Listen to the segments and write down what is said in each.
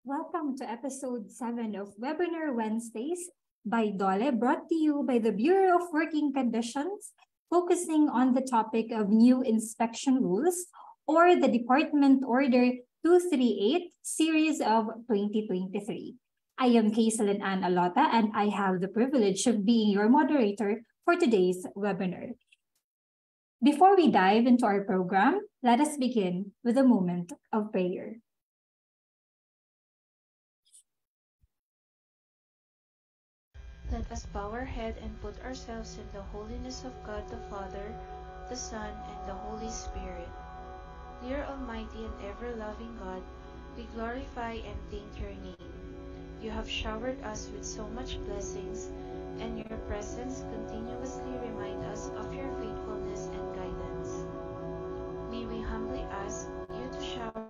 Welcome to episode 7 of Webinar Wednesdays by Dole, brought to you by the Bureau of Working Conditions, focusing on the topic of new inspection rules or the Department Order 238 series of 2023. I am Kaisalyn Ann Alota, and I have the privilege of being your moderator for today's webinar. Before we dive into our program, let us begin with a moment of prayer. Let us bow our head and put ourselves in the holiness of God the Father, the Son, and the Holy Spirit. Dear Almighty and ever-loving God, we glorify and thank your name. You have showered us with so much blessings, and your presence continuously reminds us of your faithfulness and guidance. May we humbly ask you to shower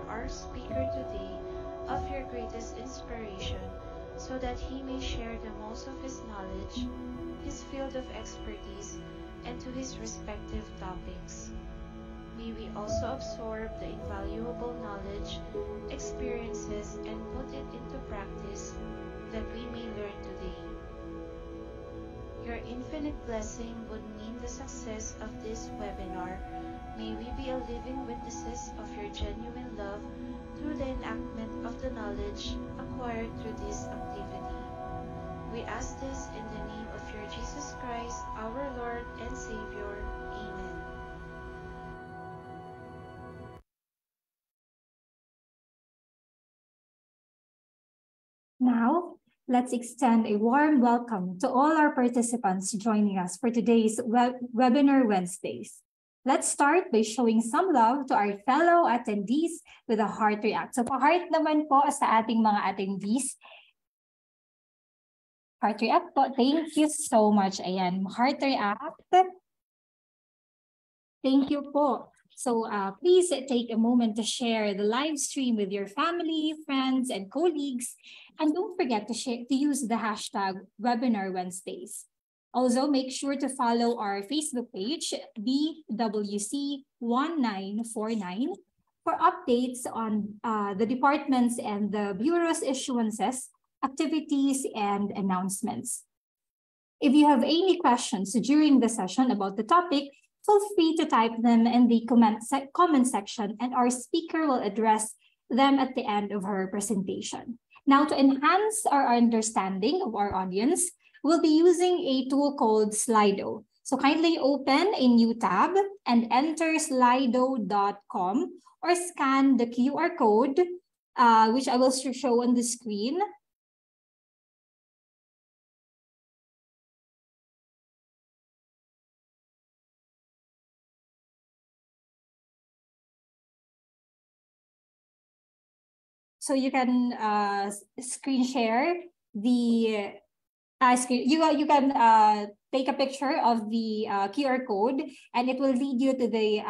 our speaker today so that he may share the most of his knowledge, his field of expertise, and to his respective topics. May we also absorb the invaluable knowledge, experiences, and put it into practice that we may learn today. Your infinite blessing would mean the success of this webinar. May we be a living witnesses of your genuine love through the enactment of the knowledge acquired through this activity. We ask this in the name of your Jesus Christ, our Lord and Savior. Amen. Now, let's extend a warm welcome to all our participants joining us for today's Webinar Wednesdays. Let's start by showing some love to our fellow attendees with a heart react. So, pa-heart naman po sa ating mga attendees. Heart react po. Thank you so much. Ayan, heart react. Thank you po. So please take a moment to share the live stream with your family, friends, and colleagues. And don't forget to use the hashtag Webinar Wednesdays. Also, make sure to follow our Facebook page, BWC1949, for updates on the departments and the Bureau's issuances, activities, and announcements. If you have any questions during the session about the topic, feel free to type them in the comment section, and our speaker will address them at the end of her presentation. Now, to enhance our understanding of our audience, we'll be using a tool called Slido. So kindly open a new tab and enter slido.com or scan the QR code, which I will show on the screen. So you can screen share the screen. You can take a picture of the QR code, and it will lead you to the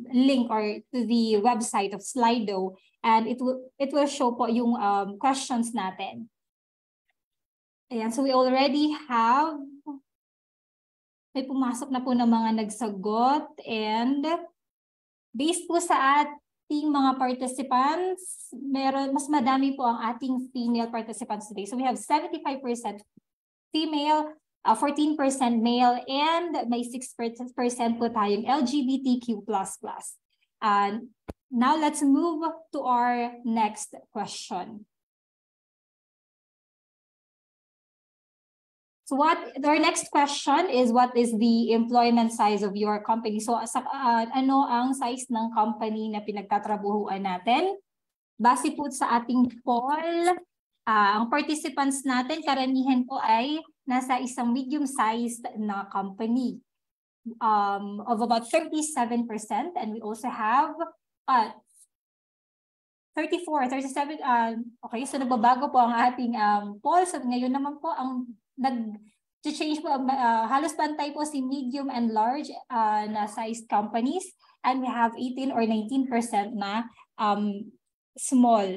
link or to the website of Slido, and it will show po yung questions natin. Ayan, so we already have, may pumasok na po ng mga nagsagot, and based po sa mga participants, mas madami po ang ating female participants today. So we have 75% female, 14% male, and may 6% po tayong LGBTQ++. Now let's move to our next question. So our next question is, what is the employment size of your company? So ano ang size ng company na pinagtatrabuhuan natin? Base po sa ating poll, ang participants natin, karamihan po ay nasa isang medium-sized na company of about 37%, and we also have 37, okay, so nagbabago po ang ating poll. So ngayon naman po ang nag-change po, halos pantay po si medium and large na sized companies, and we have 18 or 19% na small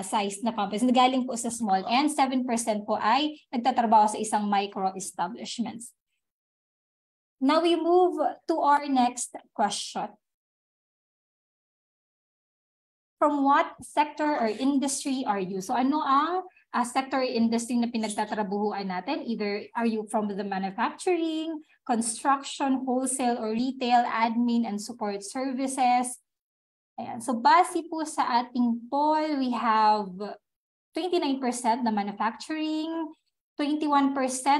size na companies. Nagaling po sa small, and 7% po ay nagtatrabaho sa isang micro establishments. Now we move to our next question. From what sector or industry are you? So ano ang sector or industry na pinagtatrabuhuan natin? Either are you from the manufacturing, construction, wholesale or retail, admin and support services? Ayan. So base po sa ating poll, we have 29% na manufacturing, 21%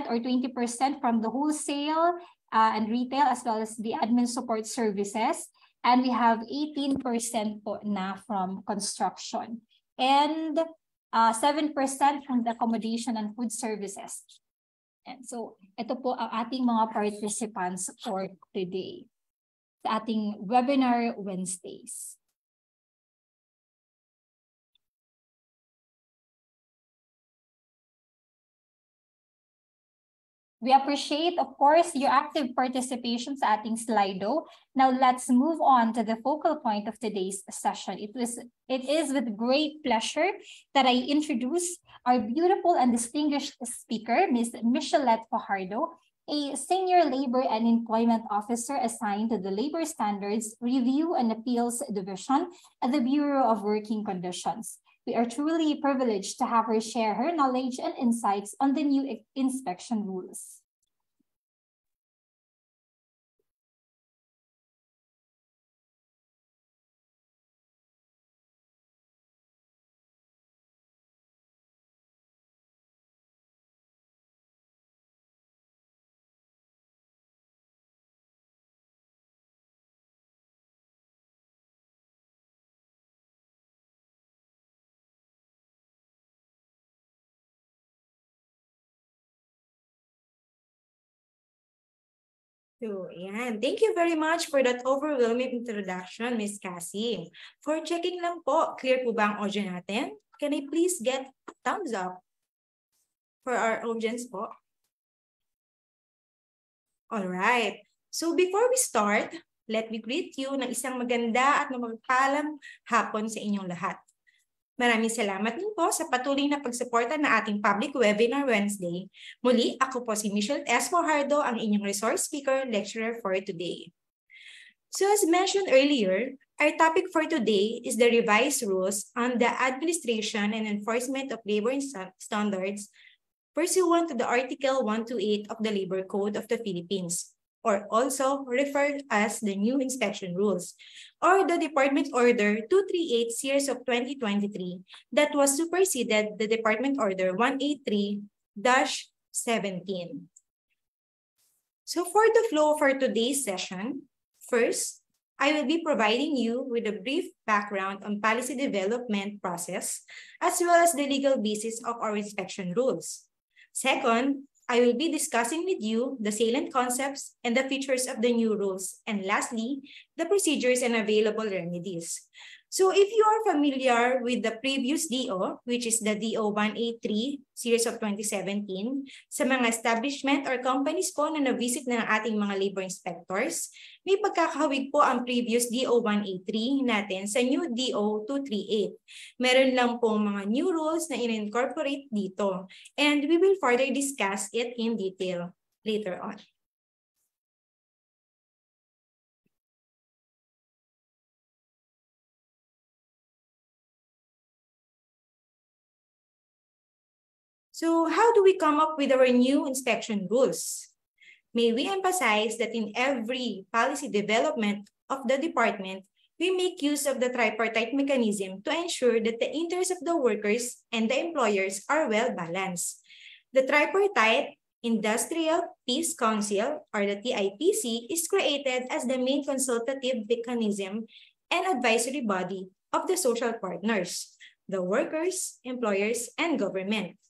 or 20% from the wholesale and retail, as well as the admin support services. And we have 18% po na from construction. And 7% from the accommodation and food services. And so, ito po ang ating mga participants for today sa ating Webinar Wednesdays. We appreciate, of course, your active participation sa ating Slido. Now, let's move on to the focal point of today's session. It is with great pleasure that I introduce our beautiful and distinguished speaker, Ms. Michellette Fajardo, a Senior Labor and Employment Officer assigned to the Labor Standards Review and Appeals Division at the Bureau of Working Conditions. We are truly privileged to have her share her knowledge and insights on the new inspection rules. So, ayan. Thank you very much for that overwhelming introduction, Ms. Cassie. For checking lang po, clear po ba ang audio natin? Can I please get thumbs up for our audience po? Alright. So, before we start, let me greet you ng isang maganda at mapagpalang hapon sa inyong lahat. Maraming salamat din po sa patuloy na pagsuporta ng ating Public Webinar Wednesday. Muli, ako po si Michellette S. Fajardo, ang inyong resource speaker lecturer for today. So as mentioned earlier, our topic for today is the revised rules on the administration and enforcement of labor standards pursuant to the Article 128 of the Labor Code of the Philippines, or also referred as the new inspection rules, or the Department Order 238 series of 2023 that was superseded the Department Order 183-17. So for the flow for today's session, first, I will be providing you with a brief background on policy development process, as well as the legal basis of our inspection rules. Second, I will be discussing with you the salient concepts and the features of the new rules. And lastly, the procedures and available remedies. So if you are familiar with the previous DO, which is the DO 183 series of 2017, sa mga establishment or companies po na na-visit na ng ating mga labor inspectors, may pagkakahawig po ang previous DO 183 natin sa new DO 238. Meron lang po mga new rules na in-incorporate dito, and we will further discuss it in detail later on. So how do we come up with our new inspection rules? May we emphasize that in every policy development of the department, we make use of the tripartite mechanism to ensure that the interests of the workers and the employers are well balanced. The tripartite Industrial Peace Council, or the TIPC, is created as the main consultative mechanism and advisory body of the social partners, the workers, employers, and government.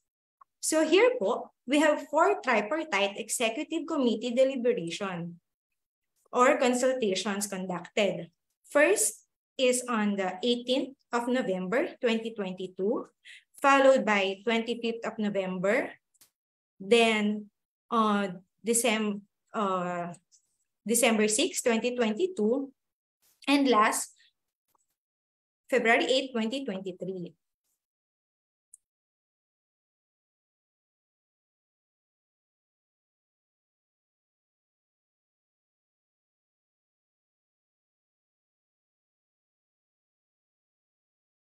So here po, we have 4 tripartite executive committee deliberation or consultations conducted. First is on the 18th of November, 2022, followed by 25th of November, then December 6, 2022, and last, February 8, 2023.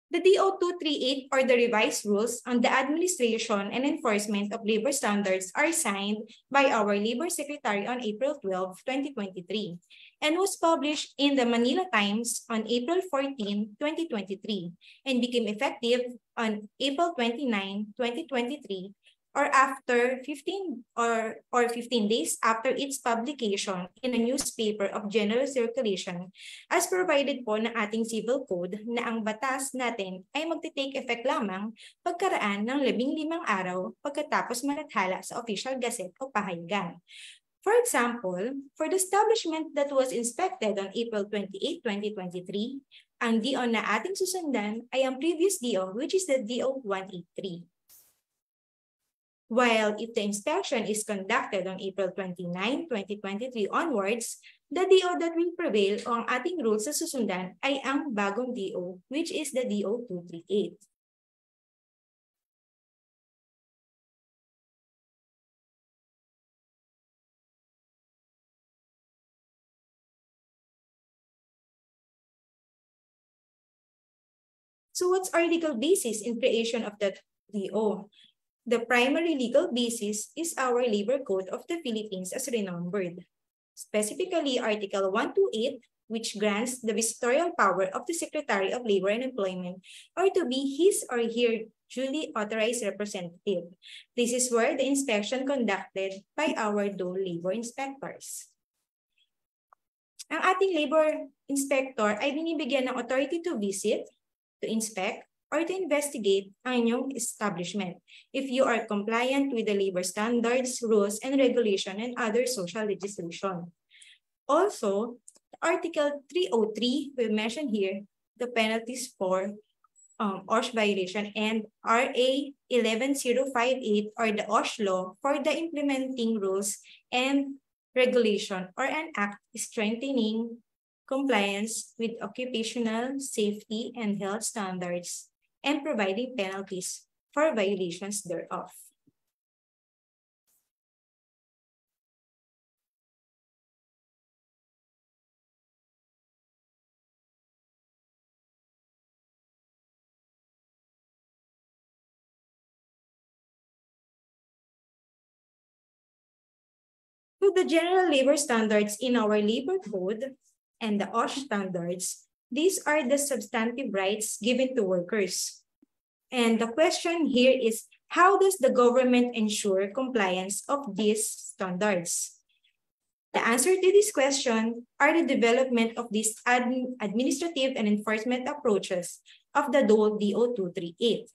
The DO 238, or the revised rules on the administration and enforcement of labor standards, are signed by our Labor Secretary on April 12, 2023, and was published in the Manila Times on April 14, 2023, and became effective on April 29, 2023, or after 15 days after its publication in a newspaper of general circulation, as provided po ng ating civil code na ang batas natin ay magte-take effect lamang pagkaraan ng 15 araw pagkatapos malathala sa Official Gazette o pahayagan. For example, for the establishment that was inspected on April 28, 2023, ang DO na ating susundan ay ang previous DO, which is the DO 183. While if the inspection is conducted on April 29, 2023 onwards, the DO that will prevail o ang ating rules sa susundan ay ang bagong DO, which is the DO 238. So what's our legal basis in creation of the DO? The primary legal basis is our Labor Code of the Philippines as renumbered. Specifically, Article 128, which grants the visitorial power of the Secretary of Labor and Employment or to be his or her duly authorized representative. This is where the inspection conducted by our DOLE labor inspectors. Ang ating labor inspector ay binibigyan ng authority to visit, to inspect, or to investigate ang inyong establishment if you are compliant with the labor standards, rules, and regulation, and other social legislation. Also, Article 303, we mentioned here, the penalties for OSH violation, and RA 11058 or the OSH law for the implementing rules and regulation or an act strengthening compliance with occupational safety and health standards and providing penalties for violations thereof. So the general labor standards in our labor code and the OSH standards, these are the substantive rights given to workers. And the question here is, how does the government ensure compliance of these standards? The answer to this question are the development of these administrative and enforcement approaches of the DOLE DO 238.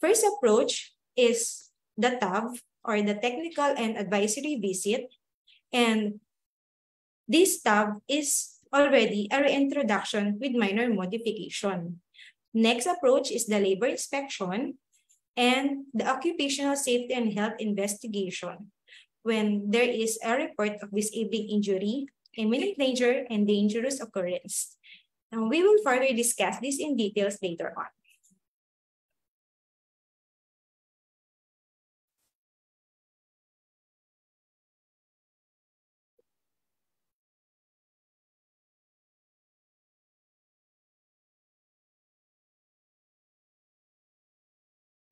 First approach is the TAV, or the Technical and Advisory Visit, and this TAV is already a reintroduction with minor modification. Next approach is the labor inspection and the occupational safety and health investigation when there is a report of disabling injury, imminent danger, and dangerous occurrence. And we will further discuss this in details later on.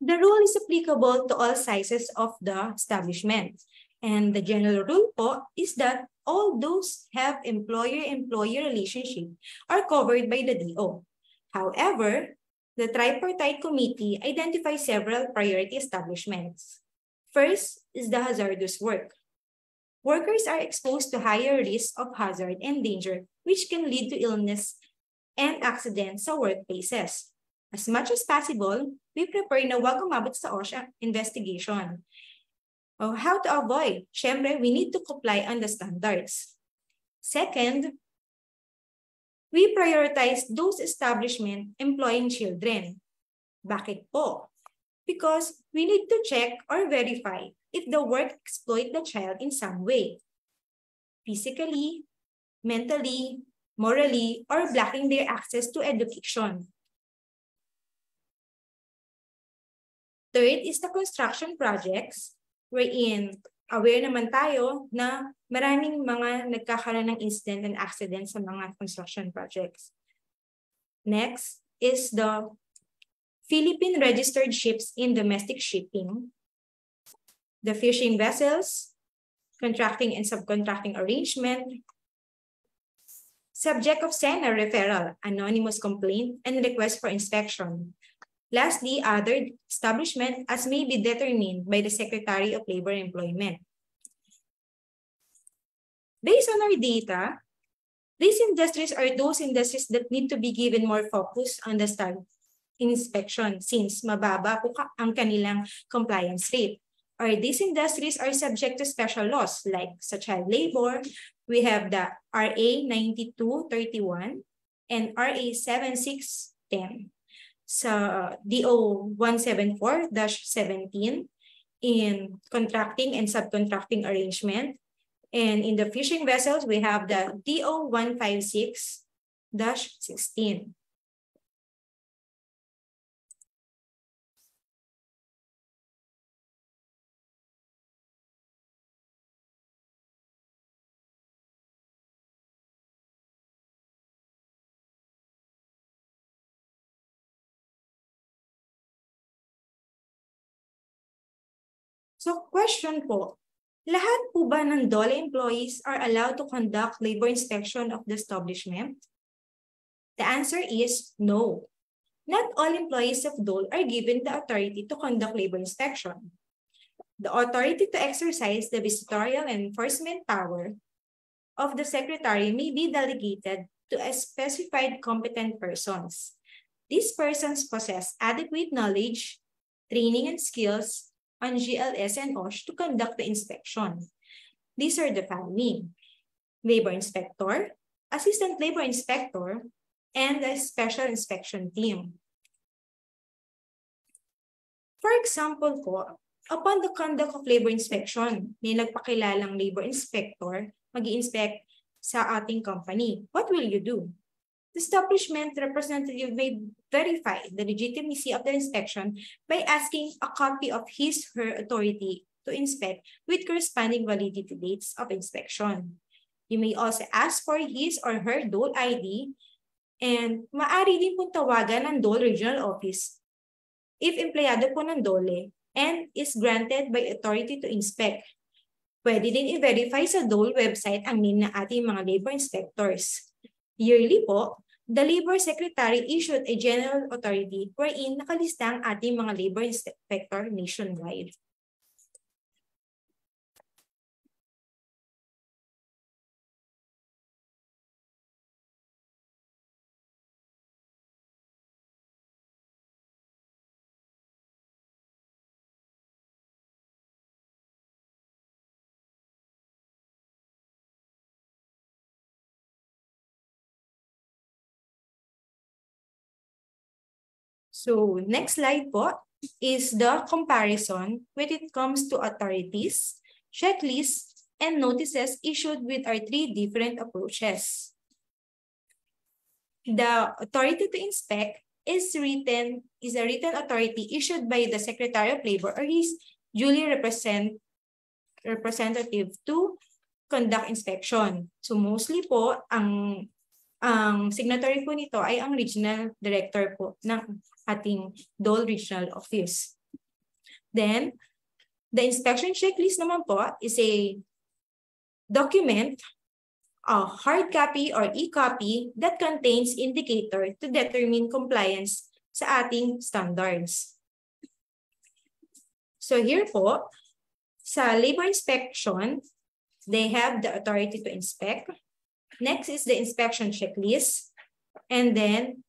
The rule is applicable to all sizes of the establishment. And the general rule po is that all those have employer-employee relationship are covered by the DO. However, the tripartite committee identifies several priority establishments. First is the hazardous work. Workers are exposed to higher risk of hazard and danger, which can lead to illness and accidents sa workplaces. As much as possible, we prepare na wag umabot sa OSH investigation. How to avoid? Syempre, we need to comply on the standards. Second, we prioritize those establishments employing children. Bakit po? Because we need to check or verify if the work exploit the child in some way. Physically, mentally, morally, or blocking their access to education. Third is the construction projects, wherein aware naman tayo na maraming mga nagkakaroon ng incident and accident sa mga construction projects. Next is the Philippine registered ships in domestic shipping, the fishing vessels, contracting and subcontracting arrangement, subject of SENA referral, anonymous complaint, and request for inspection. Lastly, other establishment as may be determined by the Secretary of Labor and Employment. Based on our data, these industries are those industries that need to be given more focus on the start inspection since mababa po ang kanilang compliance rate. Or these industries are subject to special laws like sa child labor. We have the RA 9231 and RA 7610. Sa DO 174-17 in contracting and subcontracting arrangement. And in the fishing vessels, we have the DO 156-16. So question po, lahat po ba ng DOLE employees are allowed to conduct labor inspection of the establishment? The answer is no. Not all employees of DOLE are given the authority to conduct labor inspection. The authority to exercise the visitorial and enforcement power of the secretary may be delegated to a specified competent persons. These persons possess adequate knowledge, training, and skills on GLS and OSH to conduct the inspection. These are the following: labor inspector, assistant labor inspector, and a special inspection team. For example po, upon the conduct of labor inspection, may nagpakilalang labor inspector mag-i-inspect sa ating company. What will you do? The establishment representative may verify the legitimacy of the inspection by asking a copy of his/her authority to inspect with corresponding validity dates of inspection. You may also ask for his or her DOLE ID, and maaari din pong tawagan ng DOLE Regional Office if empleyado po ng DOLE and is granted by authority to inspect. Pwede din i-verify sa DOLE website ang name ng ating mga labor inspectors. Yearly po, the Labor Secretary issued a general authority wherein nakalista ang ating mga labor inspector nationwide. So next slide po is the comparison when it comes to authorities, checklists, and notices issued with our three different approaches. The authority to inspect is a written authority issued by the Secretary of Labor or his duly representative to conduct inspection. So mostly po, ang signatory po nito ay ang regional director po ng ating DOLE Regional Office. Then, the inspection checklist naman po is a document, a hard copy or e-copy that contains indicator to determine compliance sa ating standards. So here po, sa labor inspection, they have the authority to inspect. Next is the inspection checklist. And then,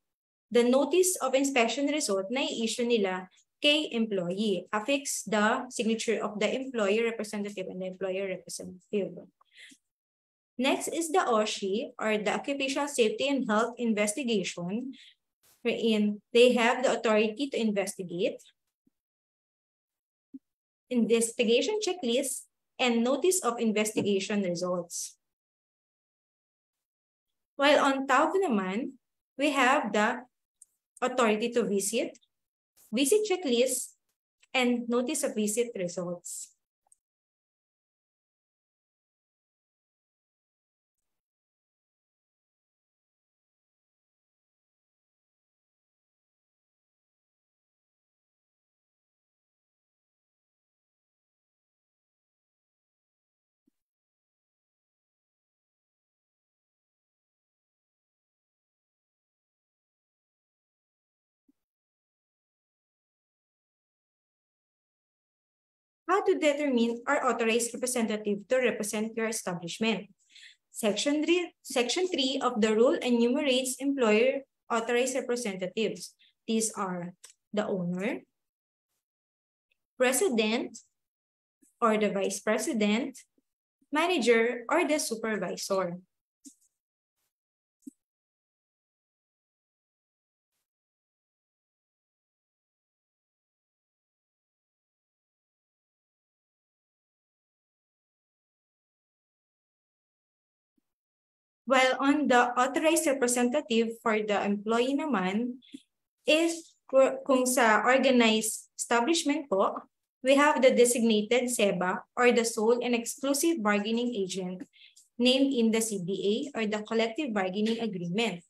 the notice of inspection result na i-issue nila kay employee. Affix the signature of the employer representative and the employer representative. Next is the OSHI, or the Occupational Safety and Health Investigation, wherein they have the authority to investigate, investigation checklist, and notice of investigation results. While on TAW naman, we have the authority to visit, visit checklist, and notice of visit results. How to determine our authorized representative to represent your establishment. Section 3 of the rule enumerates employer authorized representatives. These are the owner, president or the vice president, manager, or the supervisor. While on the authorized representative for the employee naman is kung sa organized establishment po, we have the designated SEBA or the sole and exclusive bargaining agent named in the CBA or the collective bargaining agreement.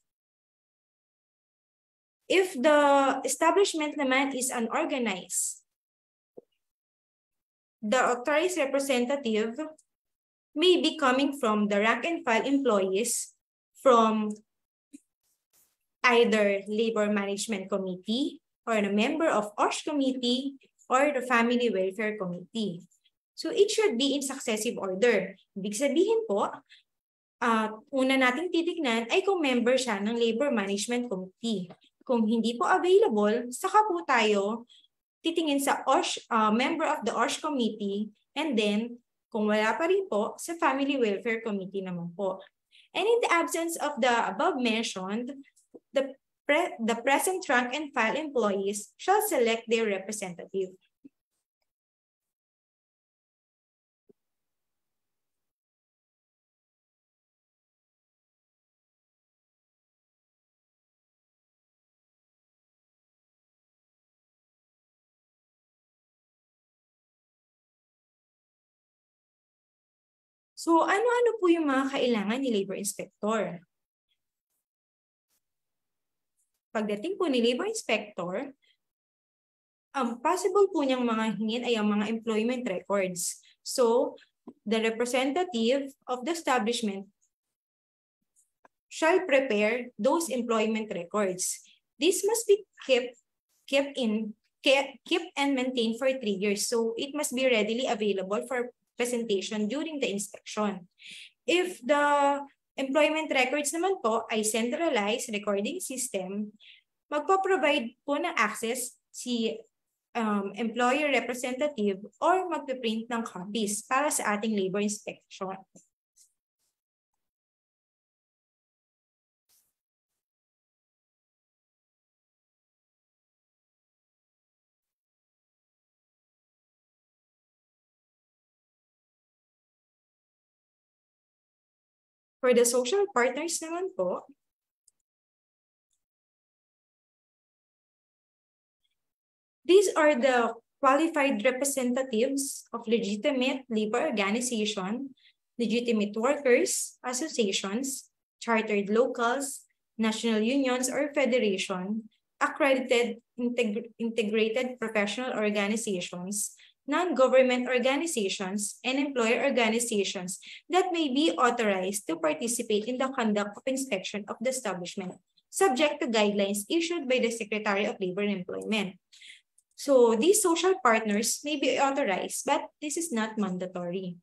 If the establishment naman is unorganized, the authorized representative may be coming from the rank and file employees from either Labor Management Committee or a member of OSH Committee or the Family Welfare Committee. So it should be in successive order. Ibig sabihin po, una nating titignan ay kung member siya ng Labor Management Committee. Kung hindi po available, saka po tayo titingin sa OSH, member of the OSH Committee, and then kung wala pa rin po, sa Family Welfare Committee naman po. And in the absence of the above mentioned, the present rank and file employees shall select their representative. So, ano-ano po yung mga kailangan ni Labor Inspector? Pagdating po ni Labor Inspector, ang possible po niyang mga hingin ay ang mga employment records. So, the representative of the establishment shall prepare those employment records. This must be kept and maintained for 3 years. So, it must be readily available for presentation during the inspection. If the employment records naman po ay centralized recording system, magpo-provide po ng access si employer representative or magpiprint ng copies para sa ating labor inspection. For the social partners naman po, these are the qualified representatives of legitimate labor organization, legitimate workers, associations, chartered locals, national unions or federation, accredited integrated professional organizations, non-government organizations, and employer organizations that may be authorized to participate in the conduct of inspection of the establishment, subject to guidelines issued by the Secretary of Labor and Employment. So these social partners may be authorized, but this is not mandatory.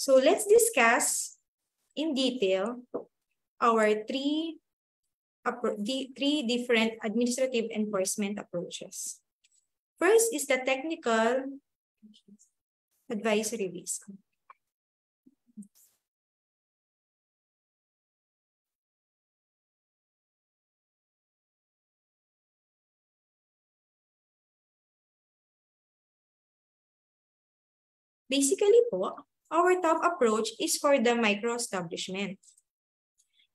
So let's discuss in detail our three different administrative enforcement approaches. First is the technical advisory risk. Basically po, our top approach is for the micro-establishment.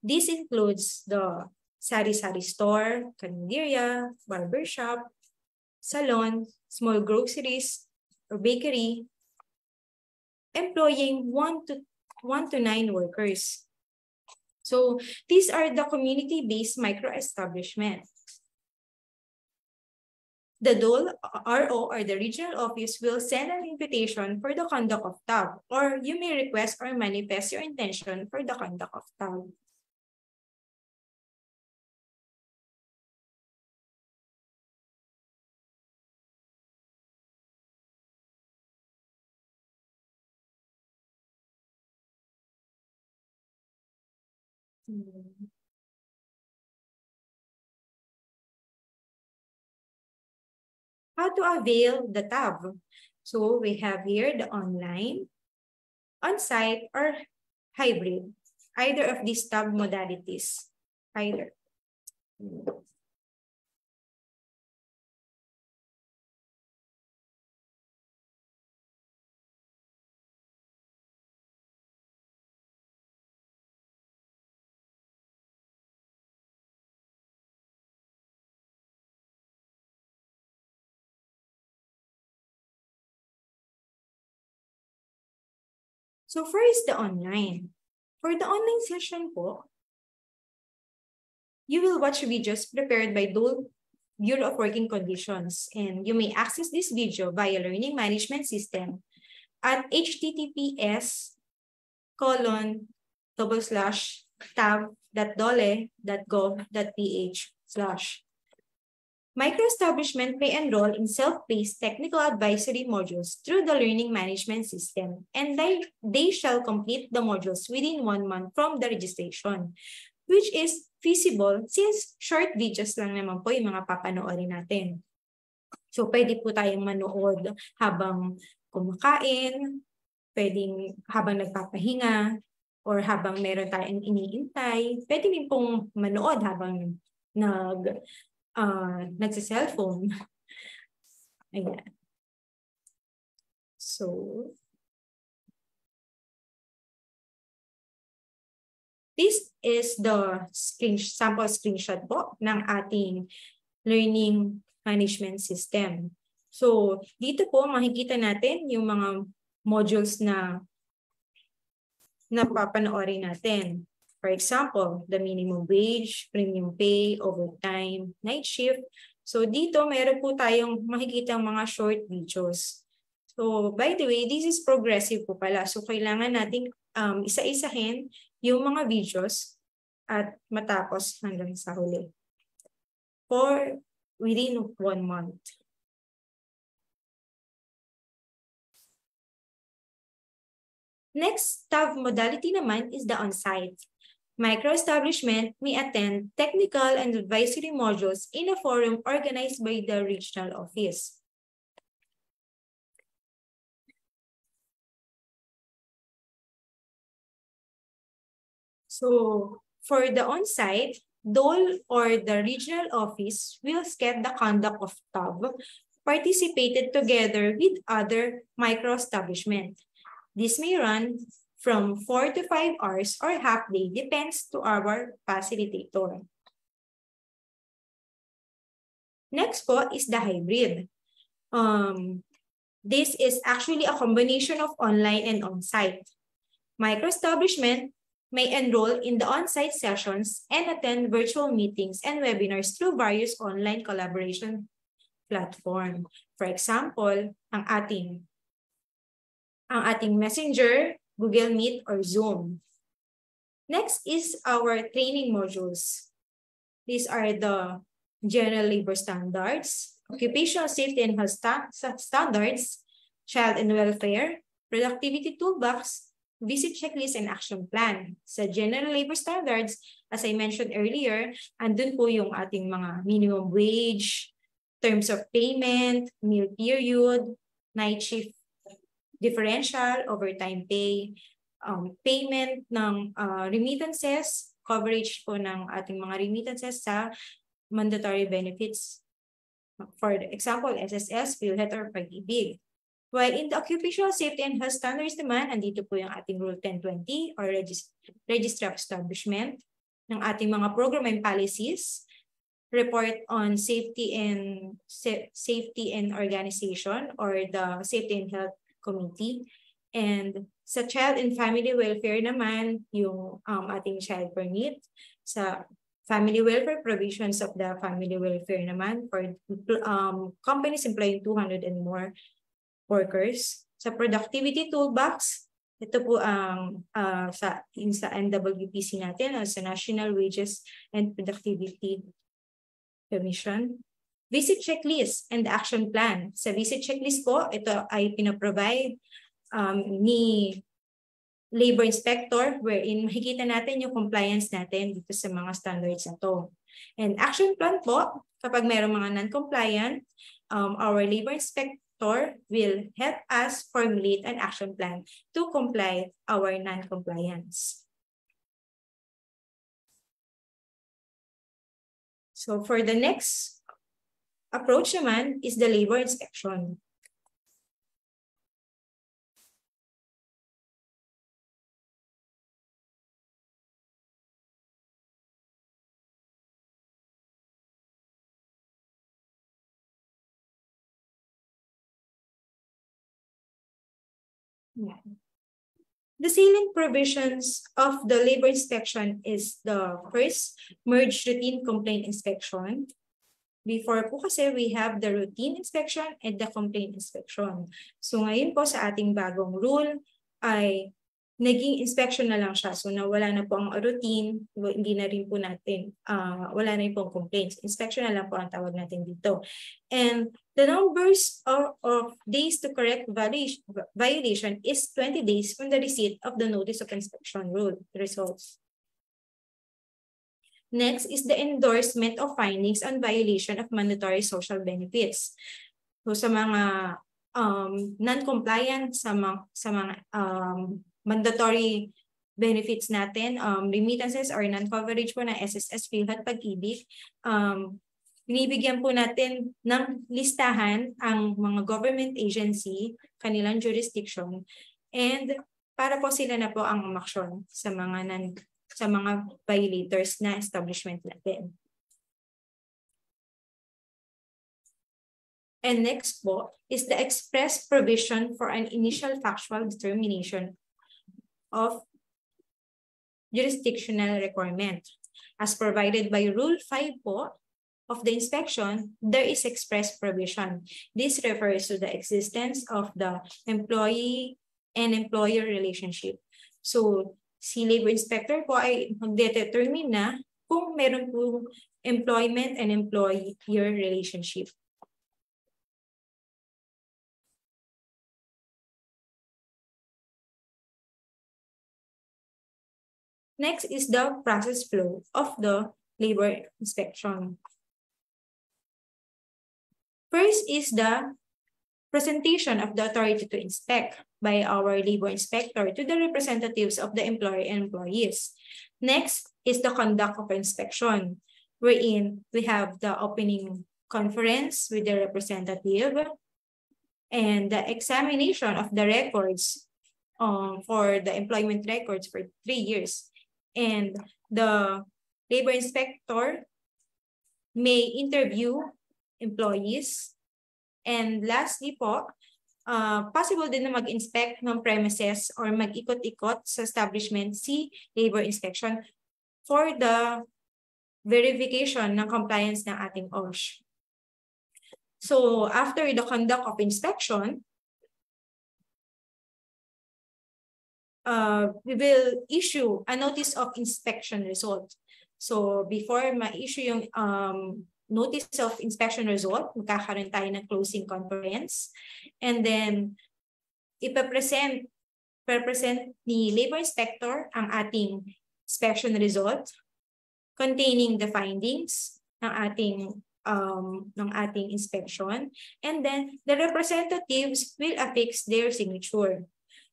This includes the sari-sari store, carinderia, barbershop, salon, small groceries, or bakery, employing 1 to 9 workers. So these are the community-based micro-establishment. The DOL, RO, or the regional office will send an invitation for the conduct of TAB, or you may request or manifest your intention for the conduct of TAB. How to avail the TAB? So we have here the online, on-site, or hybrid. either of these tab modalities. Either. So first, the online. For the online session po, you will watch videos prepared by Dole Bureau of Working Conditions, and you may access this video via Learning Management System at https://tab.dole.gov.ph/ Micro-establishment may enroll in self-paced technical advisory modules through the Learning Management System, and they shall complete the modules within 1 month from the registration, which is feasible since short videos lang naman po yung mga papanoorin natin. So, pwede po tayong manood habang kumakain, pwedeng habang nagpapahinga, or habang meron tayong iniintay. Pwede din pong manood habang nagsa-cellphone. Ayan. So, this is the sample screenshot po ng ating learning management system. So, dito po makikita natin yung mga modules na papanoorin natin. For example, the minimum wage, premium pay, overtime, night shift. So, dito meron po tayong makikita mga short videos. So, by the way, this is progressive po pala. So, kailangan nating isa-isahin yung mga videos at matapos hanggang sa huli. For within 1 month. Next tab modality naman is the on-site. Micro-establishment may attend technical and advisory modules in a forum organized by the regional office. So, for the on-site, Dole or the regional office will set the conduct of tab participated together with other micro-establishment. This may run from 4 to 5 hours or half day, depends to our facilitator. Next po is the hybrid. This is actually a combination of online and on-site. Micro-establishment may enroll in the on-site sessions and attend virtual meetings and webinars through various online collaboration platform. For example, ang ating Messenger, Google Meet, or Zoom. Next is our training modules. These are the general labor standards, occupational safety and health standards, child and welfare, productivity toolbox, visit checklist, and action plan. Sa general labor standards, as I mentioned earlier, andun po yung ating mga minimum wage, terms of payment, meal period, night shift differential, overtime pay, payment ng remittances, coverage po ng ating mga remittances sa mandatory benefits. For example, SSS, PhilHealth, or Pag-ibig. While in the occupational safety and health standards naman, andito po yung ating Rule 1020 or Registry of Establishment ng ating mga program and policies, report on safety and organization or the Safety and Health Committee. And sa child and family welfare naman, yung ating child permit. Sa family welfare, provisions of the family welfare naman for companies employing 200 and more workers. Sa productivity toolbox, ito po ang sa NWPC natin, sa National Wages and Productivity Commission. Visit checklist and action plan. Sa visit checklist po, ito ay pinaprovide ni labor inspector wherein makikita natin yung compliance natin dito sa mga standards na to. And action plan po, kapag mayroong mga non-compliant, our labor inspector will help us formulate an action plan to comply our non-compliance. So for the next approach naman is the labor inspection. The salient provisions of the labor inspection is the first, merge routine complaint inspection. Before po kasi we have the routine inspection and the complaint inspection. So ngayon po sa ating bagong rule ay naging inspection na lang siya. So nawala na po ang routine, hindi na rin po natin, wala na rin po ang complaints. Inspection na lang po ang tawag natin dito. And the numbers of days to correct violation is 20 days from the receipt of the notice of inspection rule results. Next is the endorsement of findings on violation of mandatory social benefits. So sa mga non-compliant sa mga mandatory benefits natin, remittances or non-coverage po ng SSS, PhilHealth, Pag-ibig, binibigyan po natin ng listahan ang mga government agency, kanilang jurisdiction, and para po sila na po ang umaksyon sa mga violators na establishment natin. And next po is the express provision for an initial factual determination of jurisdictional requirement. As provided by Rule 5 po of the inspection, there is express provision. This refers to the existence of the employee and employer relationship. So, si labor inspector po ay magdetermine na kung meron po employment and employer relationship. Next is the process flow of the labor inspection. First is the presentation of the authority to inspect by our labor inspector to the representatives of the employer and employees. Next is the conduct of inspection, wherein we have the opening conference with the representative and the examination of the records for the employment records for 3 years. And the labor inspector may interview employees. And lastly po, possible din na mag-inspect ng premises or mag-ikot-ikot sa establishment si labor inspection for the verification ng compliance ng ating OSH. So after the conduct of inspection, we will issue a notice of inspection result. So before ma-issue yung notice of inspection result, magkakaroon tayo ng closing conference. And then, ipapresent ni labor inspector ang ating inspection result containing the findings ng ating inspection. And then, the representatives will affix their signature.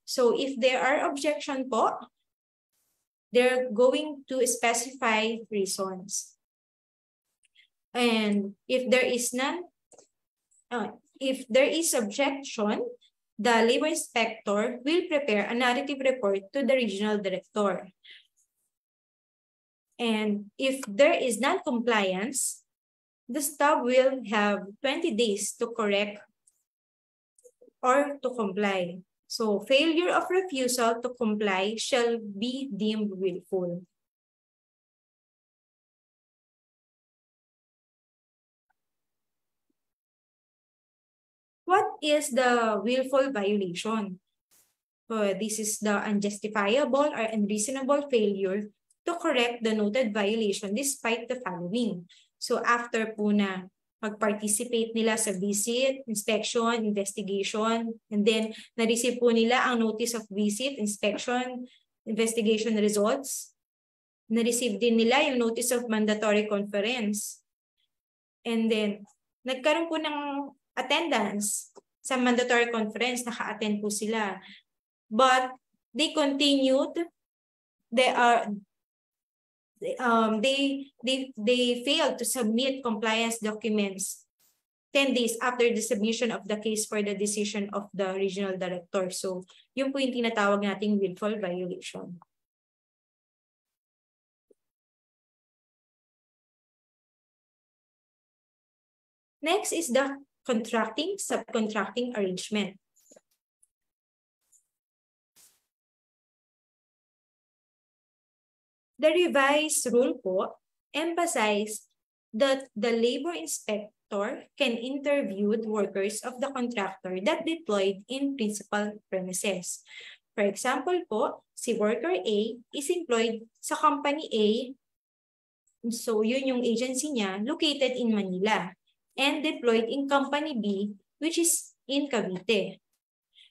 So if there are objection po, they're going to specify reasons. And if there is none, if there is objection, the labor inspector will prepare a narrative report to the regional director. And if there is non-compliance, the staff will have 20 days to correct or to comply. So, failure of refusal to comply shall be deemed willful. What is the willful violation? This is the unjustifiable or unreasonable failure to correct the noted violation despite the following. So, after po na mag-participate nila sa visit, inspection, investigation, and then na-receive po nila ang notice of visit, inspection, investigation results. Na-receive din nila yung notice of mandatory conference. And then, nagkaroon po ng attendance sa mandatory conference, naka-attend po sila. But they continued, they failed to submit compliance documents 10 days after the submission of the case for the decision of the regional director. So, yun po yung tinatawag nating willful violation. Next is the subcontracting arrangement. The revised rule po emphasized that the labor inspector can interview the workers of the contractor that deployed in principal premises. For example po, si worker A is employed sa company A, so yun yung agency niya, located in Manila, and deployed in company B, which is in Cavite.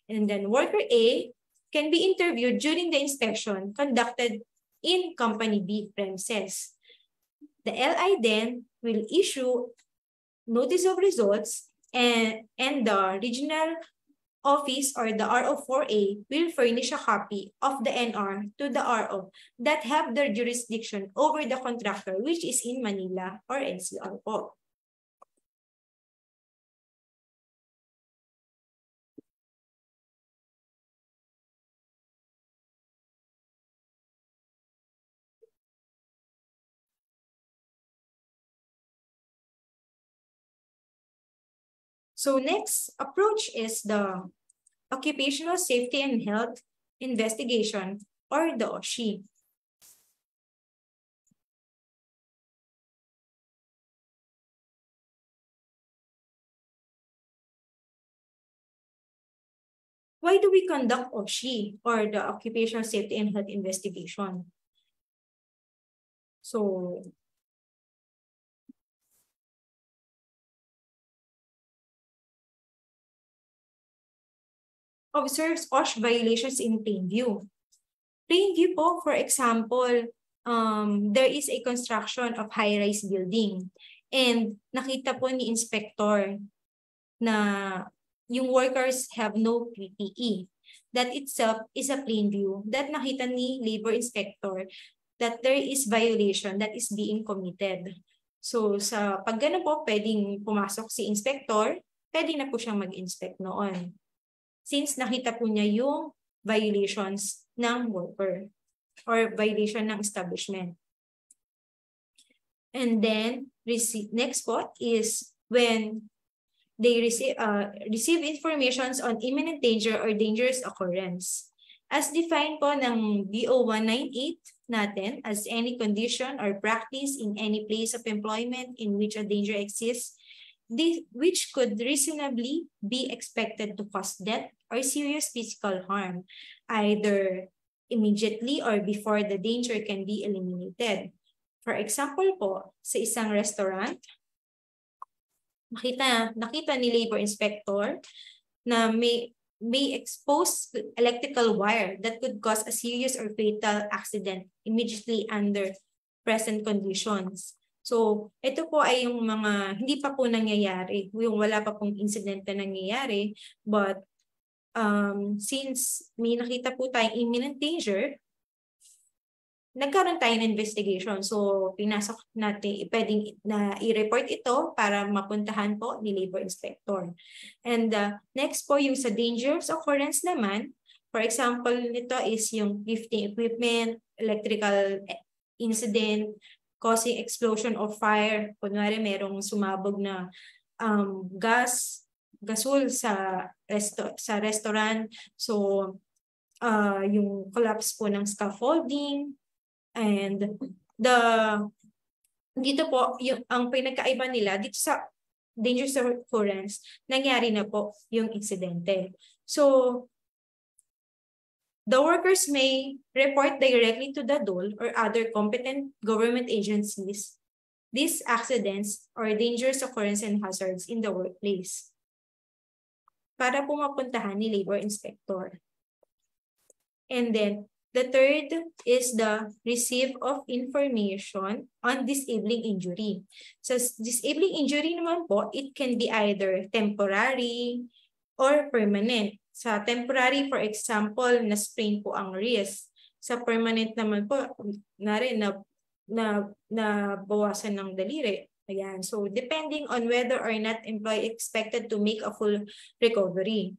And then worker A can be interviewed during the inspection conducted in company B premises. The LI then will issue notice of results, and the regional office or the RO4A will furnish a copy of the NR to the RO that have their jurisdiction over the contractor, which is in Manila or NCR po. So next approach is the Occupational Safety and Health Investigation, or the OSHI. Why do we conduct OSHI, or the Occupational Safety and Health Investigation? So, observes OSH violations in plain view. Plain view po, for example, there is a construction of high-rise building, and nakita po ni inspector na yung workers have no PPE. That itself is a plain view that nakita ni labor inspector that there is violation that is being committed. So sa pag ganun po, pwedeng pumasok si inspector, pwede na po siyang mag-inspect noon. Since nakita po niya yung violations ng worker or violation ng establishment. And then, next po is when they receive informations on imminent danger or dangerous occurrence. As defined po ng BO 198 natin, as any condition or practice in any place of employment in which a danger exists, which could reasonably be expected to cause death or serious physical harm, either immediately or before the danger can be eliminated. For example po, sa isang restaurant, nakita ni labor inspector na may exposed electrical wire that could cause a serious or fatal accident immediately under present conditions. So, ito po ay yung mga hindi pa po nangyayari, yung wala pa pong incident na nangyayari, but since may nakita po tayong imminent danger, nagkaroon tayo ng investigation. So, pinasok natin, pwedeng na i-report ito para mapuntahan po ni labor inspector. And next po, yung sa dangerous occurrence naman, for example, nito is yung lifting equipment, electrical incident, causing explosion of fire. Kunwari, merong sumabog na gasol sa restaurant. So, yung collapse po ng scaffolding. And dito po, ang pinagkaiba nila, dito sa dangerous occurrence, nangyari na po yung insidente. So, the workers may report directly to the DOL or other competent government agencies these accidents or dangerous occurrence and hazards in the workplace para po mapuntahan ni labor inspector. And then, the third is the receive of information on disabling injury. So, disabling injury naman po, it can be either temporary or permanent. Sa temporary, for example, na-sprain po ang wrist. Sa permanent naman po, na bawasan ng daliri. Ayan. So, depending on whether or not employee expected to make a full recovery.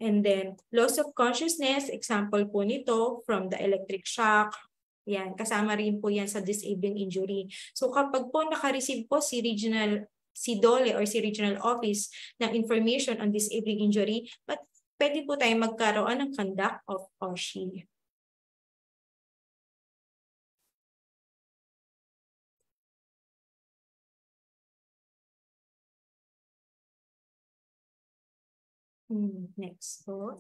And then, loss of consciousness, example po nito, from the electric shock. Yan, kasama rin po yan sa disabling injury. So, kapag po naka-receive po si DOLE or si regional office ng information on disabling injury, pwede po tayo magkaroon ng conduct of OSHI. Next po.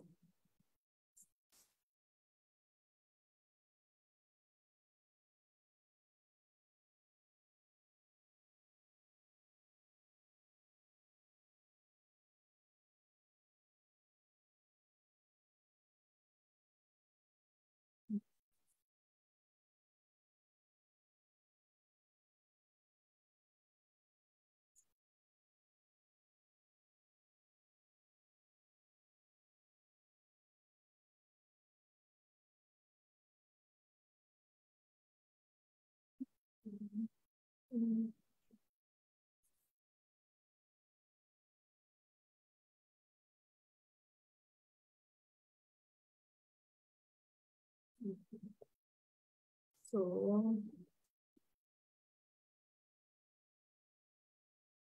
So,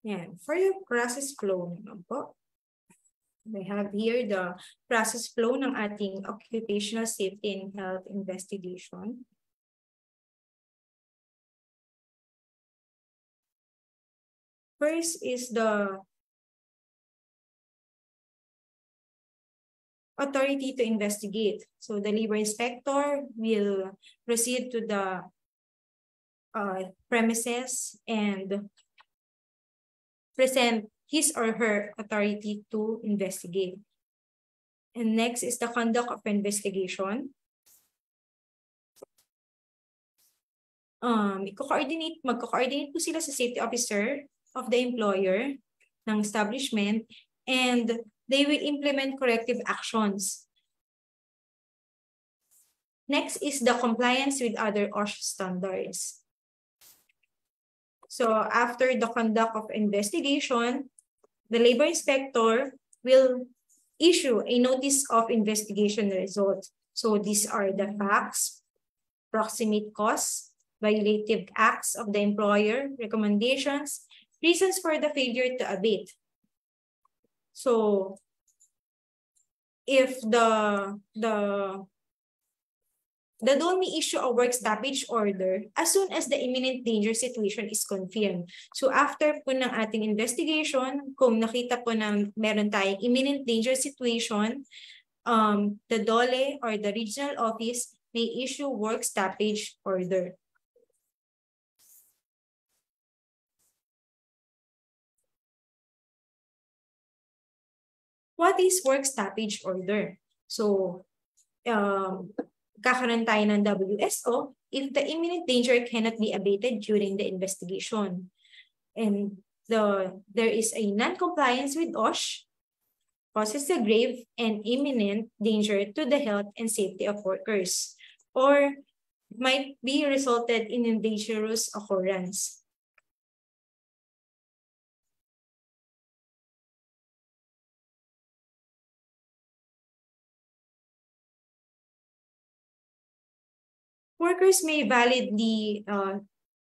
yan. For your process flow naman po, we have here the process flow ng ating occupational safety and health investigation. First is the authority to investigate. So the labor inspector will proceed to the premises and present his or her authority to investigate. And next is the conduct of investigation. Magko-coordinate po sila sa safety officer of the employer ng establishment, and they will implement corrective actions. Next is the compliance with other OSHA standards. So after the conduct of investigation, the labor inspector will issue a notice of investigation result. So these are the facts, proximate cause, violative acts of the employer, recommendations, reasons for the failure to abate. So if the DOLE may issue a work stoppage order as soon as the imminent danger situation is confirmed. So after po ng ating investigation, kung nakita po na meron tayong imminent danger situation, the DOLE or the regional office may issue work stoppage order. What is work stoppage order? So, kakaroon tayo ng WSO if the imminent danger cannot be abated during the investigation. And there is a non-compliance with OSH, causes a grave and imminent danger to the health and safety of workers, or might be resulted in a dangerous occurrence. Workers may validly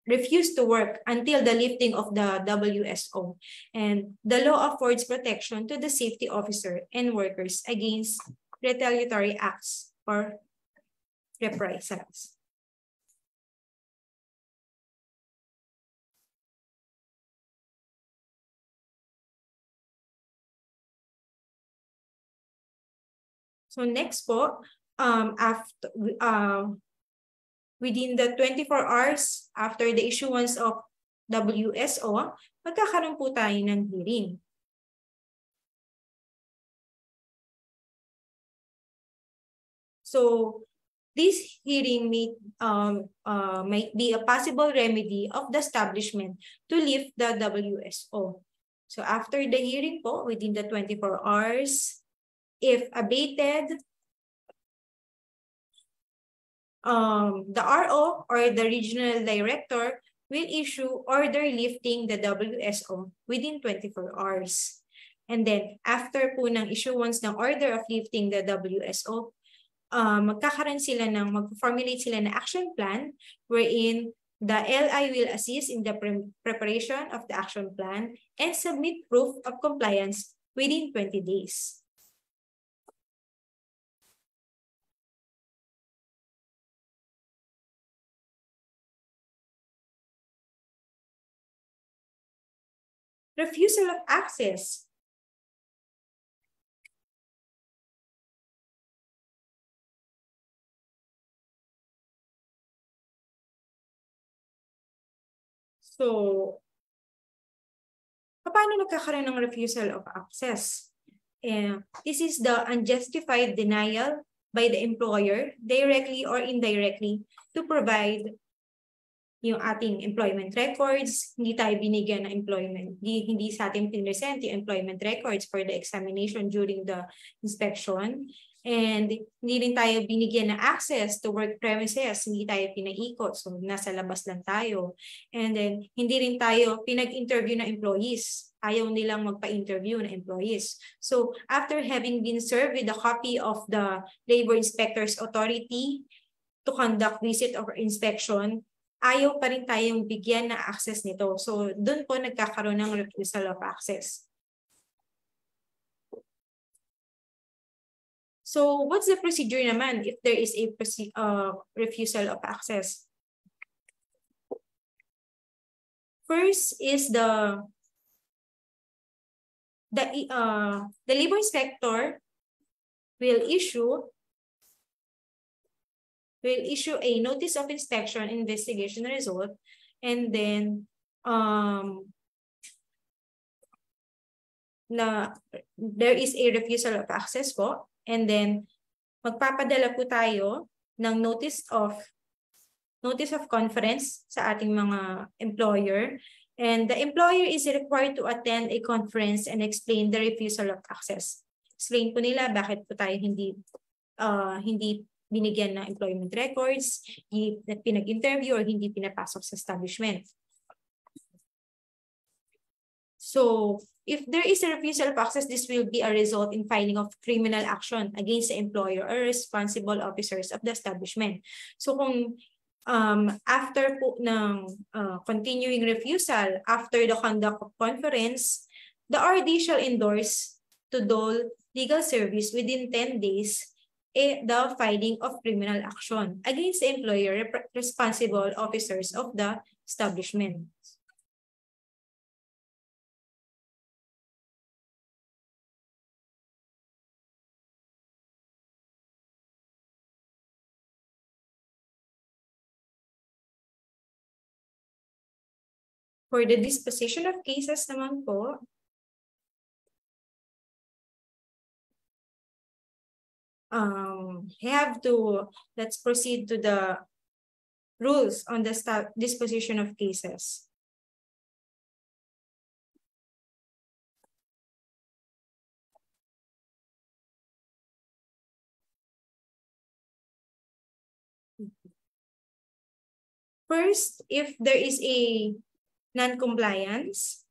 refuse to work until the lifting of the WSO, and the law affords protection to the safety officer and workers against retaliatory acts or reprisals. So next po, within the 24 hours after the issuance of WSO, magkakaroon po tayo ng hearing. So this hearing might be a possible remedy of the establishment to lift the WSO. So after the hearing po, within the 24 hours, if abated, the RO or the regional director will issue order lifting the WSO within 24 hours. And then, after po ng issuance ng order of lifting the WSO, mag-formulate sila ng action plan wherein the LI will assist in the preparation of the action plan and submit proof of compliance within 20 days. Refusal of access. So, paano nagkakaroon ng refusal of access? This is the unjustified denial by the employer, directly or indirectly, to provide yung ating employment records. Hindi tayo binigyan ng employment, hindi sa ating pinresent yung employment records for the examination during the inspection. And hindi rin tayo binigyan ng access to work premises, hindi tayo pinaikot, so nasa labas lang tayo. And then, hindi rin tayo pinag-interview ng employees. Ayaw nilang magpa-interview ng employees. So, after having been served with a copy of the Labor Inspector's Authority to conduct visit or inspection, ayaw pa rin tayong bigyan na access nito. So, doon po nagkakaroon ng refusal of access. So, what's the procedure naman if there is a refusal of access? First is the labor inspector will issue a notice of inspection investigation result, and then there is a refusal of access po. And then, magpapadala po tayo ng notice of conference sa ating mga employer. And the employer is required to attend a conference and explain the refusal of access. Explain po nila bakit po tayo hindi binigyan ng employment records, pinag-interview or hindi pinapasok sa establishment. So, if there is a refusal of access, this will be a result in filing of criminal action against the employer or responsible officers of the establishment. So, kung after po ng continuing refusal, after the conduct of conference, the RD shall endorse to dole legal service within 10 days the filing of criminal action against the employer responsible officers of the establishment. For the disposition of cases naman po, let's proceed to the rules on the disposition of cases. First, if there is a non-compliance,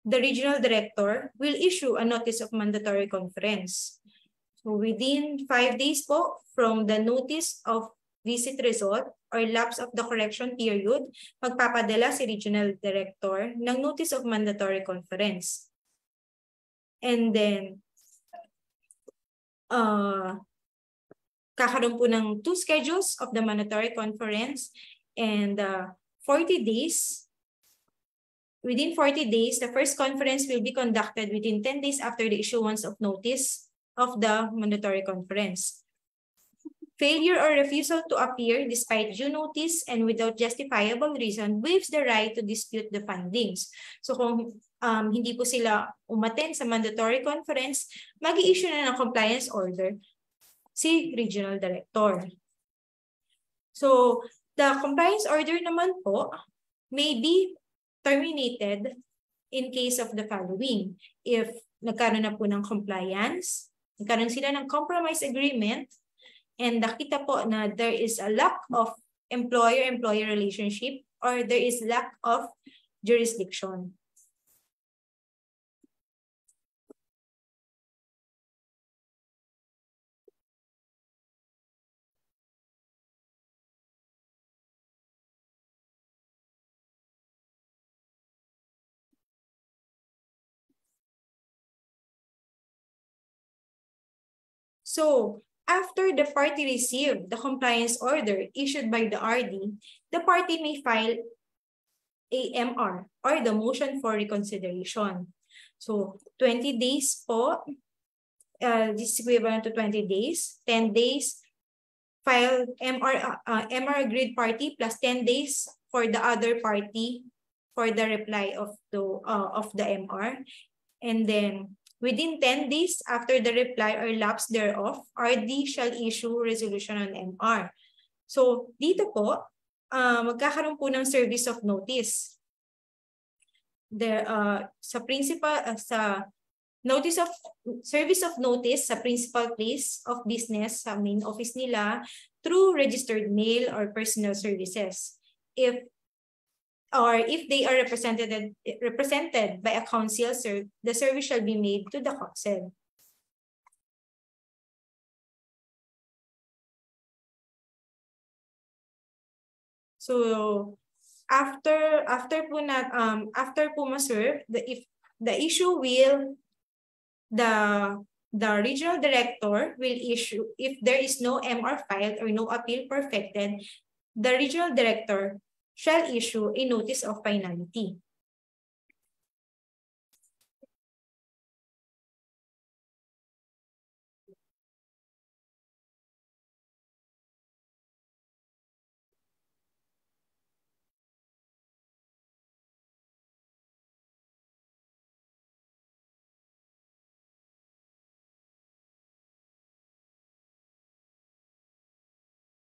the regional director will issue a notice of mandatory conference. So within 5 days po from the notice of visit result or lapse of the correction period, magpapadala si regional director ng notice of mandatory conference. And then, kakaroon po ng 2 schedules of the mandatory conference, and 40 days. Within 40 days, the first conference will be conducted within 10 days after the issuance of notice of the mandatory conference. Failure or refusal to appear despite due notice and without justifiable reason waives the right to dispute the findings. So kung hindi po sila umattend sa mandatory conference, mag-i-issue na ng compliance order si regional director. So the compliance order naman po may be terminated in case of the following. If nagkaroon na po ng compliance, nagkaroon sila ng compromise agreement, and nakita po na there is a lack of employer-employee relationship or there is lack of jurisdiction. So, after the party received the compliance order issued by the RD, the party may file AMR or the motion for reconsideration. So, 20 days po, this is equivalent to 20 days, 10 days, file MR agreed party plus 10 days for the other party for the reply of the MR. And then, within 10 days after the reply or lapse thereof, RD shall issue resolution on MR. So, dito po, magkakaroon po ng service of notice. Sa notice of service of notice sa principal place of business, sa main office nila, through registered mail or personal services. If they are represented by a counsel, the service shall be made to the counsel. So after po ma-serve, if the issue will the regional director will issue, if there is no MR filed or no appeal perfected, the regional director shall issue a notice of finality.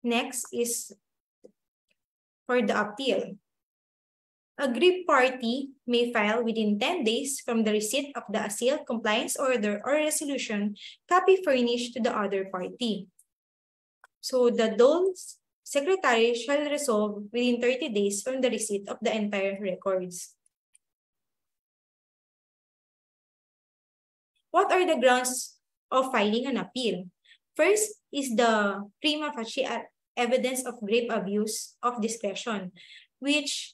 Next is for the appeal. Aggrieved party may file within 10 days from the receipt of the asseiled compliance order or resolution, copy furnished to the other party. So the DOL's secretary shall resolve within 30 days from the receipt of the entire records. What are the grounds of filing an appeal? First is the prima facie evidence of grave abuse of discretion, which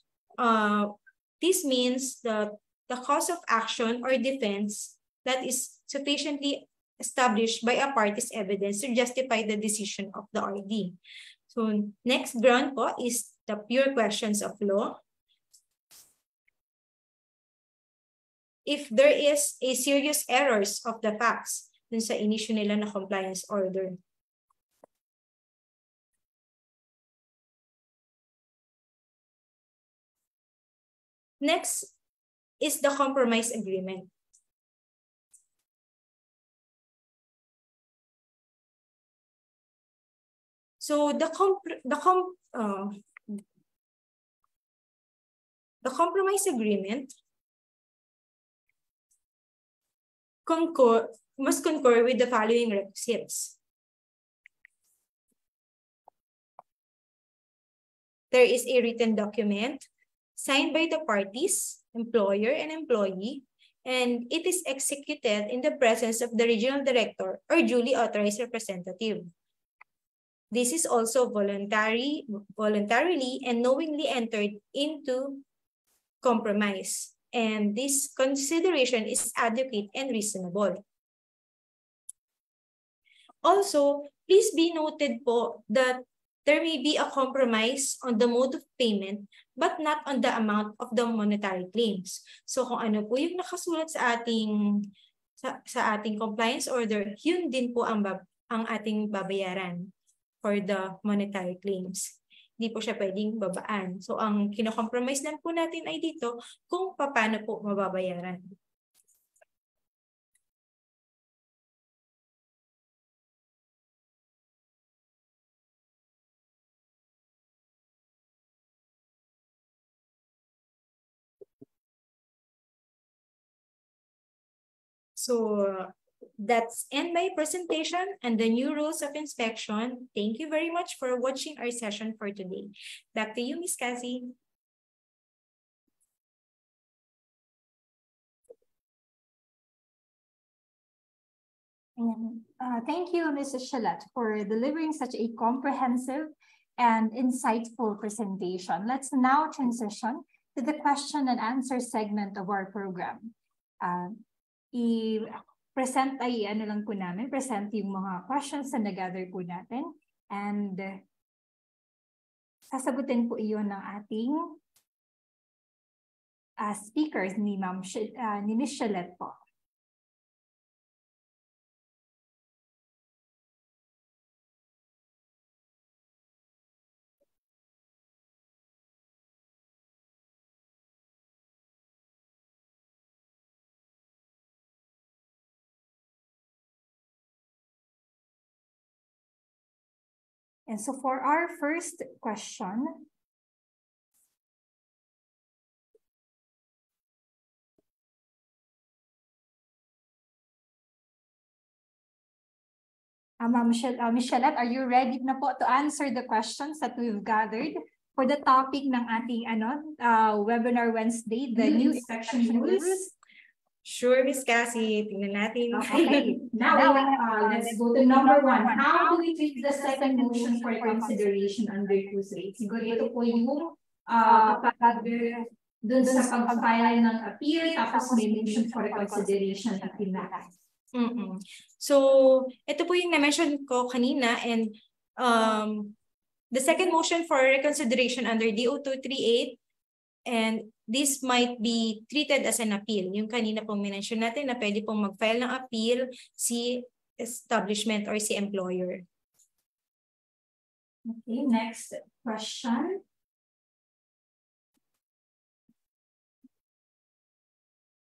this means the cause of action or defense that is sufficiently established by a party's evidence to justify the decision of the RD. So next ground po is the pure questions of law. If there is a serious errors of the facts dun sa inisyue nila na compliance order. Next is the compromise agreement. So the compromise agreement must concur with the following requisites. There is a written document signed by the parties, employer and employee, and it is executed in the presence of the regional director or duly authorized representative. This is also voluntarily and knowingly entered into compromise, and this consideration is adequate and reasonable. Also, please be noted po that there may be a compromise on the mode of payment but not on the amount of the monetary claims. So kung ano po yung nakasulat sa ating compliance order, yun din po ang ating babayaran for the monetary claims. Hindi po siya pwedeng babaan. So ang kino-compromise lang po natin ay dito kung paano po mababayaran. So That's end my presentation and the new rules of inspection. Thank you very much for watching our session for today. Back to you, Ms. Cassie. Thank you, Mrs. Shalet, for delivering such a comprehensive and insightful presentation. Let's now transition to the question and answer segment of our program. I-present present yung mga questions na nag-gather po natin, and sasagutin po iyon ng ating speakers ni Ms. Shalet po. And so for our first question, Ms. Shalet, are you ready na po to answer the questions that we've gathered for the topic ng ating Webinar Wednesday, the new inspection rules? Sure, Ms. Cassie. Tingnan natin. Okay. Now let's go to number 1. How do we treat the second motion for consideration under 238? Siguro ito po yung kapag dun sa pag-file ng appeal, tapos may motion for consideration na pinaka. So, ito po yung na-mention ko kanina, and the second motion for reconsideration under DO 238, and this might be treated as an appeal. Yung kanina pong mention natin na pwede pong mag-file ng appeal si establishment or si employer. Okay, next question.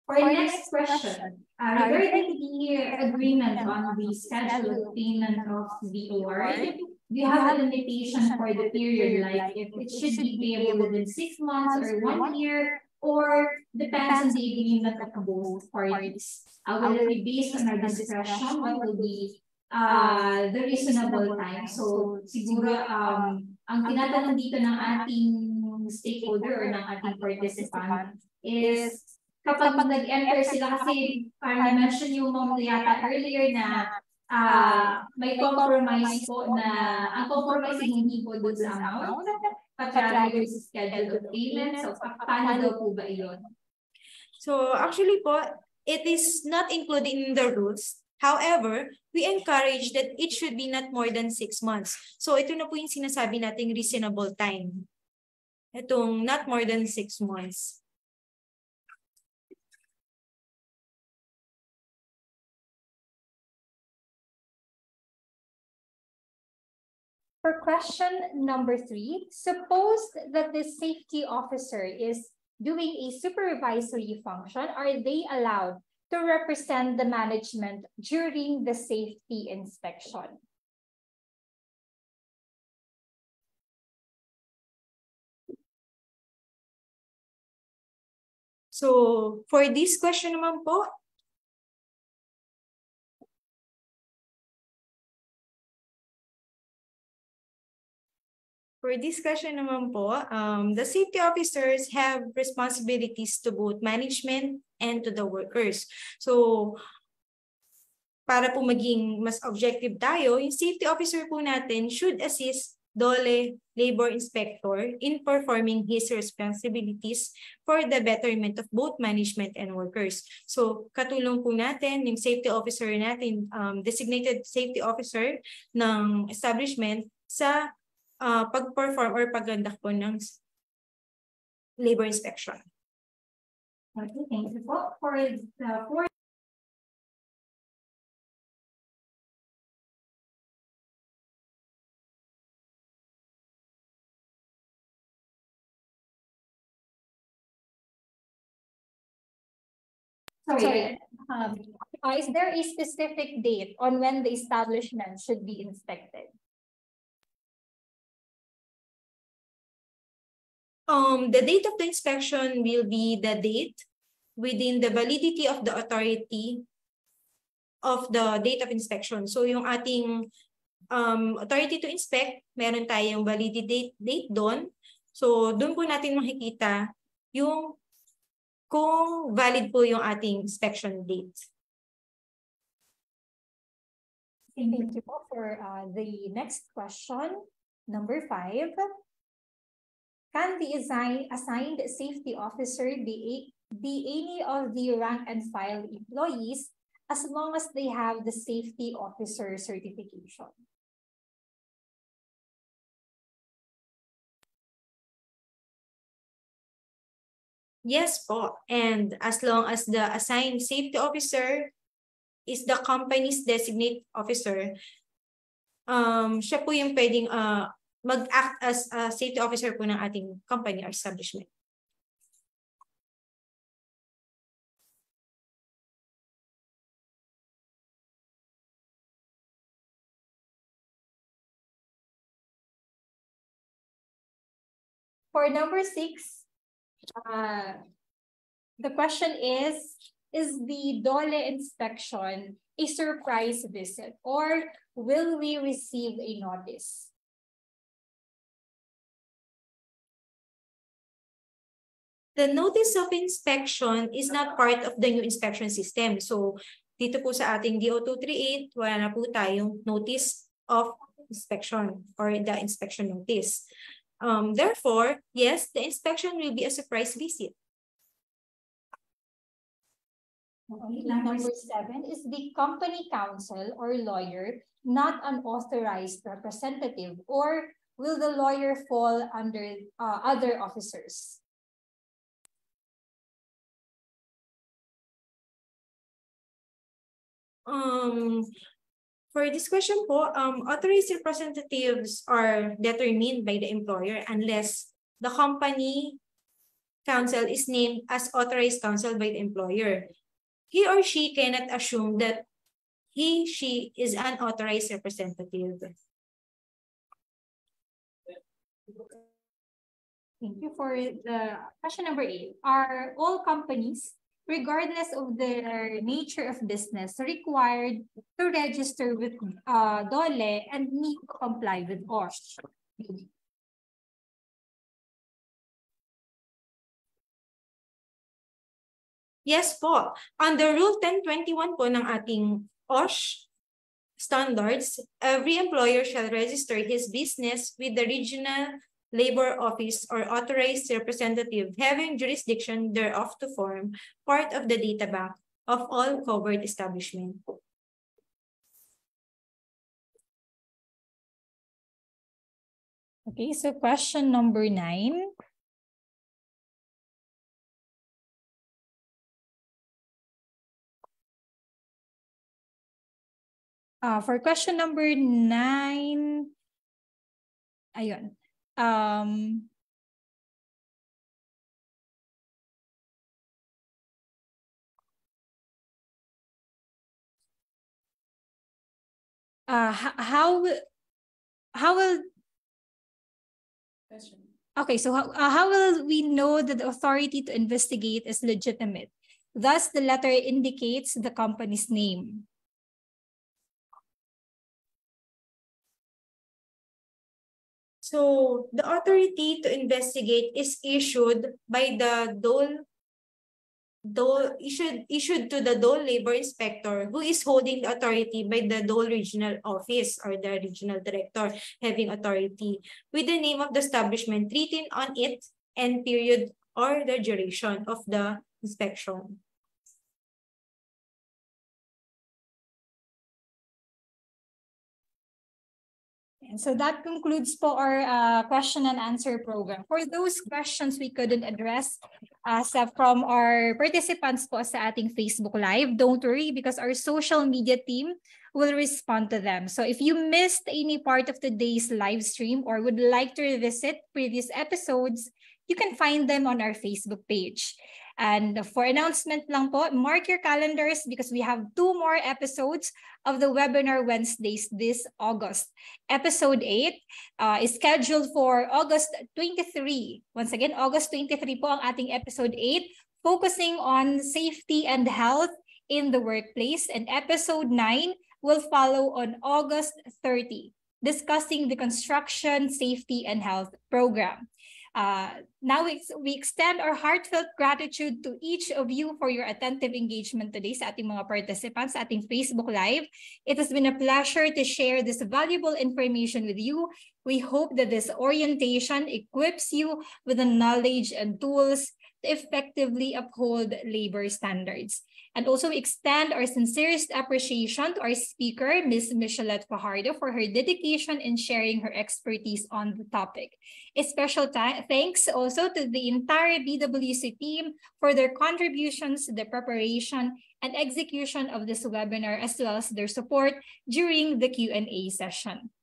For the next question, regarding the agreement on the schedule of payment of the award, do you have a limitation for the period, like if it should be payable within 6 months or 1 year, or depends on the agreement of both parties? Will it be based on our discretion? What will be the reasonable time? So siguro ang tinatanong dito ng ating stakeholder or ng ating participant is kapag nag-enter sila, kasi parang na-mention yung mga yata earlier na may compromise po na ang compromise hindi po doon sa amount, but rather sa schedule of payment. So, paano daw po ba iyon? So, actually po, it is not included in the rules. However, we encourage that it should be not more than 6 months. So, ito na po yung sinasabi nating reasonable time. Itong not more than 6 months. For question number 3, suppose that the safety officer is doing a supervisory function. Are they allowed to represent the management during the safety inspection? So, for this question naman po, the safety officers have responsibilities to both management and to the workers. So, para po maging mas objective tayo, yung safety officer po natin should assist DOLE labor inspector in performing his responsibilities for the betterment of both management and workers. So, katulong po natin yung safety officer natin, designated safety officer ng establishment sa pag-perform or pag-conduct po ng labor inspection. Okay, thank you po. For the fourth, is there a specific date on when the establishment should be inspected? The date of the inspection will be the date within the validity of the authority of the date of inspection. So yung ating authority to inspect, meron tayong validity date doon. So doon po natin makikita yung kung valid po yung ating inspection date. Thank you po for the next question, number 5. Can the assigned safety officer be any of the rank and file employees as long as they have the safety officer certification? Yes po. And as long as the assigned safety officer is the company's designate officer, siya po yung pwedeng mag-act as a safety officer po ng ating company or establishment. For number 6, the question is the DOLE inspection a surprise visit or will we receive a notice? The notice of inspection is not part of the new inspection system. So dito po sa ating DO238, wala na po tayong notice of inspection or the inspection notice. Therefore, yes, the inspection will be a surprise visit. Number 7 is the company counsel or lawyer not an authorized representative, or will the lawyer fall under other officers? For this question po, authorized representatives are determined by the employer unless the company counsel is named as authorized counsel by the employer. He or she cannot assume that she is an authorized representative. Thank you for the question number 8. Are all companies, regardless of their nature of business, required to register with DOLE and need to comply with OSH? Yes po. Under Rule 1021 po ng ating OSH standards, every employer shall register his business with the regional labor office or authorized representative having jurisdiction thereof to form part of the data bank of all covered establishment. Okay, so question number 9. For question number 9, ayun. How will okay, so how will we know that the authority to investigate is legitimate? Thus, the letter indicates the company's name. So the authority to investigate is issued by the issued to the Dole labor inspector, who is holding the authority by the Dole regional office or the regional director having authority, with the name of the establishment written on it and period or the duration of the inspection. And so that concludes po our question and answer program. For those questions we couldn't address from our participants po sa ating Facebook Live, don't worry because our social media team will respond to them. So if you missed any part of today's live stream or would like to revisit previous episodes, you can find them on our Facebook page. And for announcement lang po, mark your calendars because we have 2 more episodes of the Webinar Wednesdays this August. Episode 8 is scheduled for August 23. Once again, August 23 po ang ating episode 8, focusing on safety and health in the workplace, and episode 9 will follow on August 30, discussing the Construction Safety and Health Program. Now we extend our heartfelt gratitude to each of you for your attentive engagement today sa ating mga participants sa ating Facebook Live. It has been a pleasure to share this valuable information with you. We hope that this orientation equips you with the knowledge and tools to effectively uphold labor standards. And also, we extend our sincerest appreciation to our speaker, Ms. Michelet Fajardo, for her dedication in sharing her expertise on the topic. A special thanks also to the entire BWC team for their contributions to the preparation and execution of this webinar, as well as their support during the Q&A session.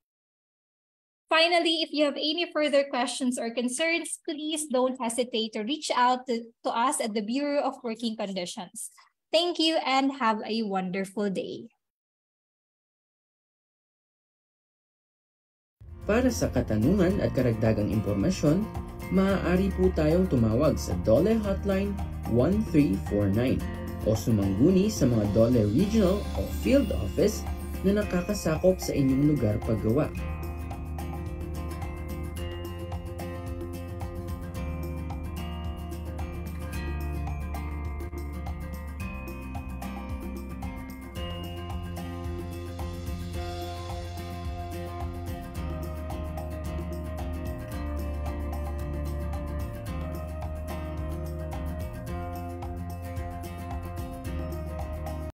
Finally, if you have any further questions or concerns, please don't hesitate to reach out to us at the Bureau of Working Conditions. Thank you and have a wonderful day. Para sa katanungan at karagdagang impormasyon, maaari po tayong tumawag sa DOLE Hotline 1349 o sumangguni sa mga DOLE Regional o Field Office na nakakasakop sa inyong lugar paggawa.